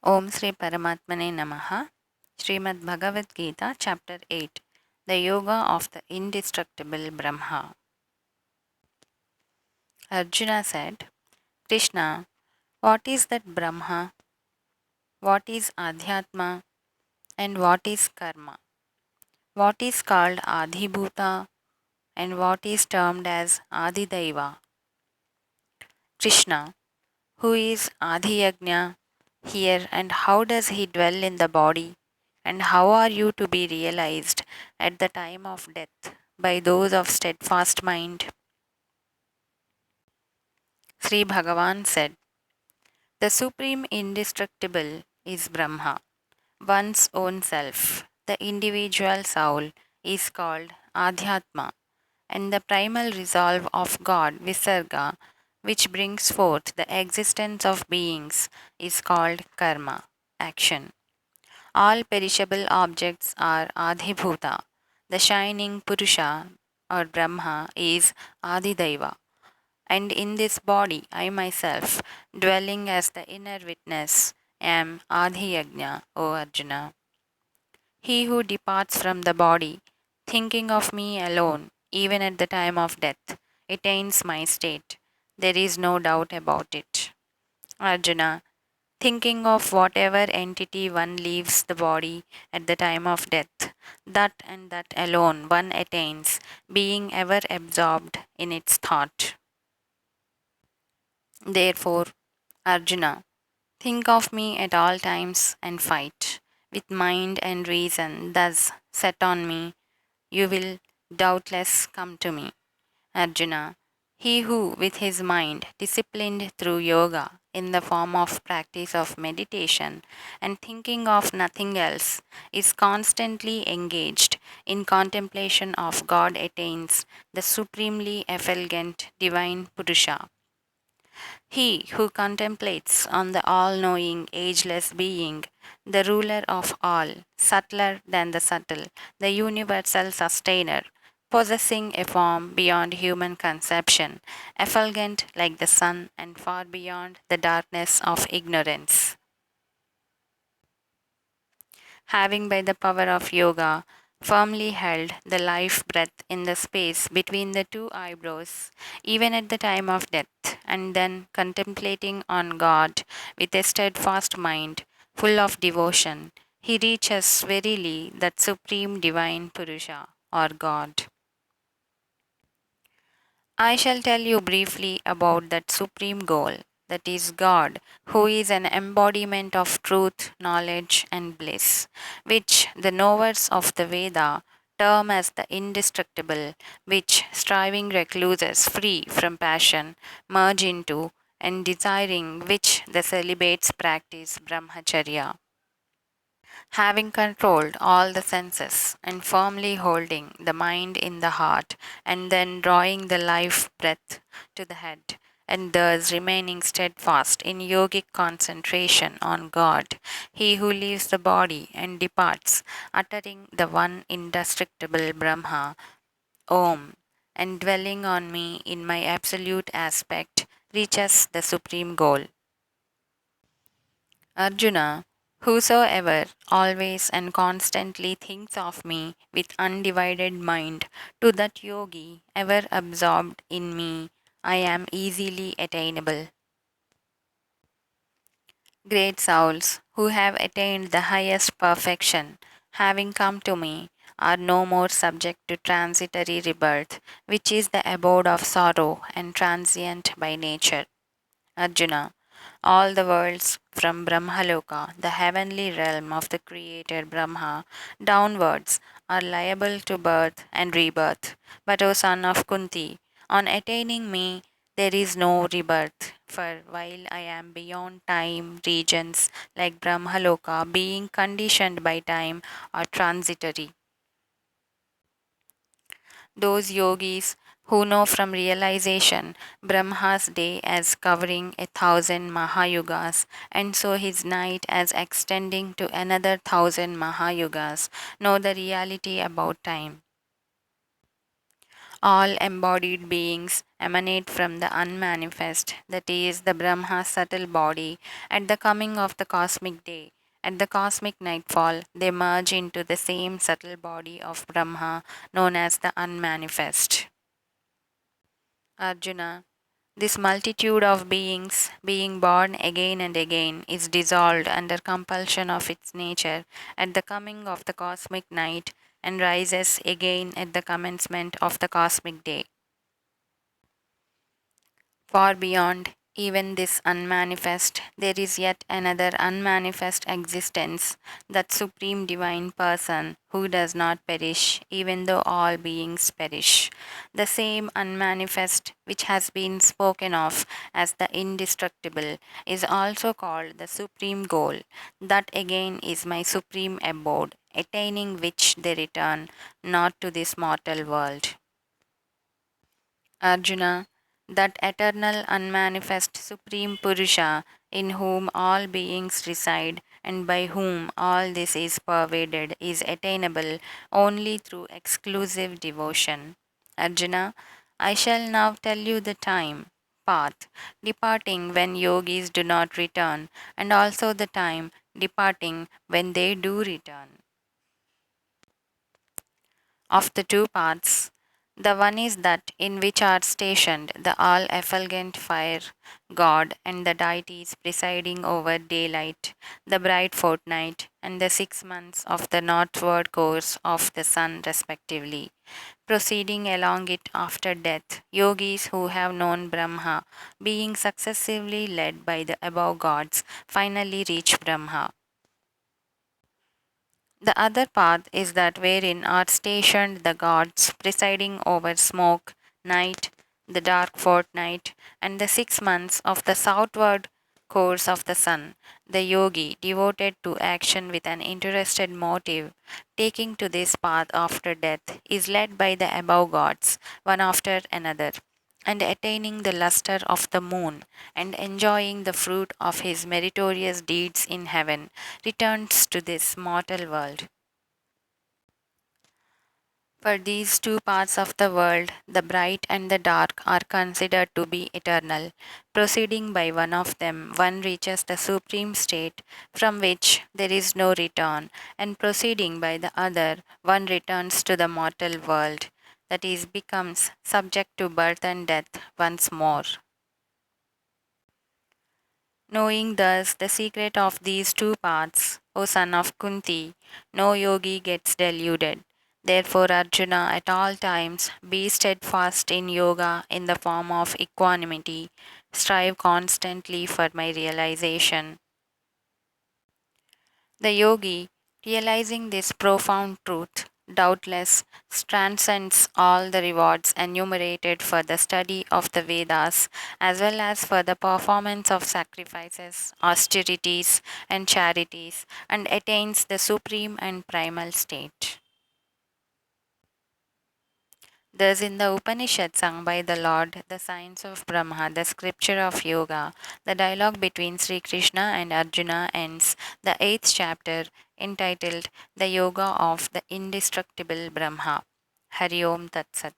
Om Sri Paramatmane Namaha. Srimad Bhagavad Gita, Chapter 8. The Yoga of the Indestructible Brahma. Arjuna said, Krishna, what is that Brahma? What is Adhyatma? And what is Karma? What is called Adhibhuta? And what is termed as Adidaiva? Krishna, who is Adhiyagnya here, and how does he dwell in the body? And how are you to be realized at the time of death by those of steadfast mind? Sri Bhagavan said, the supreme indestructible is Brahma, one's own self. The individual soul is called Adhyatma, and the primal resolve of God, Visarga, which brings forth the existence of beings, is called Karma, action. All perishable objects are Adhibhuta. The shining Purusha or Brahma is Adidaiva. And in this body, I myself, dwelling as the inner witness, am Adhiyagnya, O Arjuna. He who departs from the body, thinking of me alone, even at the time of death, attains my state. There is no doubt about it. Arjuna, thinking of whatever entity one leaves the body at the time of death, that and that alone one attains, being ever absorbed in its thought. Therefore, Arjuna, think of me at all times and fight. With mind and reason thus set on me, you will doubtless come to me. Arjuna, he who with his mind disciplined through yoga in the form of practice of meditation and thinking of nothing else is constantly engaged in contemplation of God attains the supremely effulgent divine Purusha. He who contemplates on the all knowing, ageless being, the ruler of all, subtler than the subtle, the universal sustainer, possessing a form beyond human conception, effulgent like the sun and far beyond the darkness of ignorance. Having by the power of yoga firmly held the life breath in the space between the two eyebrows, even at the time of death, and then contemplating on God with a steadfast mind, full of devotion, he reaches verily that supreme divine Purusha or God. I shall tell you briefly about that supreme goal, that is God, who is an embodiment of truth, knowledge, and bliss, which the knowers of the Veda term as the indestructible, which striving recluses free from passion merge into, and desiring which the celibates practice brahmacharya. Having controlled all the senses and firmly holding the mind in the heart, and then drawing the life breath to the head, and thus remaining steadfast in yogic concentration on God, he who leaves the body and departs, uttering the one indestructible Brahma, Om, and dwelling on me in my absolute aspect, reaches the supreme goal. Arjuna, whosoever always and constantly thinks of me with undivided mind, to that yogi, ever absorbed in me, I am easily attainable. Great souls, who have attained the highest perfection, having come to me, are no more subject to transitory rebirth, which is the abode of sorrow and transient by nature. Arjuna, all the worlds from Brahmaloka, the heavenly realm of the creator Brahma, downwards are liable to birth and rebirth. But, O son of Kunti, on attaining me, there is no rebirth, for while I am beyond time, regions like Brahmaloka, being conditioned by time, are transitory. Those yogis who know from realization Brahma's day as covering 1,000 Mahayugas, and so his night as extending to another 1,000 Mahayugas, know the reality about time. All embodied beings emanate from the unmanifest, that is, the Brahma's subtle body, at the coming of the cosmic day. At the cosmic nightfall, they merge into the same subtle body of Brahma known as the unmanifest. Arjuna, this multitude of beings, being born again and again, is dissolved under compulsion of its nature at the coming of the cosmic night and rises again at the commencement of the cosmic day. Far beyond even this unmanifest, there is yet another unmanifest existence, that supreme divine person who does not perish, even though all beings perish. The same unmanifest which has been spoken of as the indestructible is also called the supreme goal. That again is my supreme abode, attaining which they return not to this mortal world. Arjuna, that eternal unmanifest Supreme Purusha in whom all beings reside and by whom all this is pervaded is attainable only through exclusive devotion. Arjuna, I shall now tell you the time, path, departing when yogis do not return, and also the time departing when they do return. Of the two paths, the one is that in which are stationed the all effulgent fire god and the deities presiding over daylight, the bright fortnight, and the 6 months of the northward course of the sun, respectively. Proceeding along it after death, yogis who have known Brahma, being successively led by the above gods, finally reach Brahma. The other path is that wherein are stationed the gods presiding over smoke, night, the dark fortnight, and the 6 months of the southward course of the sun. The yogi, devoted to action with an interested motive, taking to this path after death, is led by the above gods, one after another, and attaining the luster of the moon, and enjoying the fruit of his meritorious deeds in heaven, returns to this mortal world. For these two parts of the world, the bright and the dark are considered to be eternal. Proceeding by one of them, one reaches the supreme state from which there is no return, and proceeding by the other, one returns to the mortal world, that is, becomes subject to birth and death once more. Knowing thus the secret of these two paths, O son of Kunti, no yogi gets deluded. Therefore, Arjuna, at all times be steadfast in yoga in the form of equanimity. Strive constantly for my realization. The yogi, realizing this profound truth, doubtless transcends all the rewards enumerated for the study of the Vedas as well as for the performance of sacrifices, austerities, and charities, and attains the supreme and primal state. Thus, in the Upanishad sung by the Lord, the science of Brahma, the scripture of yoga, the dialogue between Sri Krishna and Arjuna ends the eighth chapter entitled The Yoga of the Indestructible Brahma. Hari Om Tat Sat.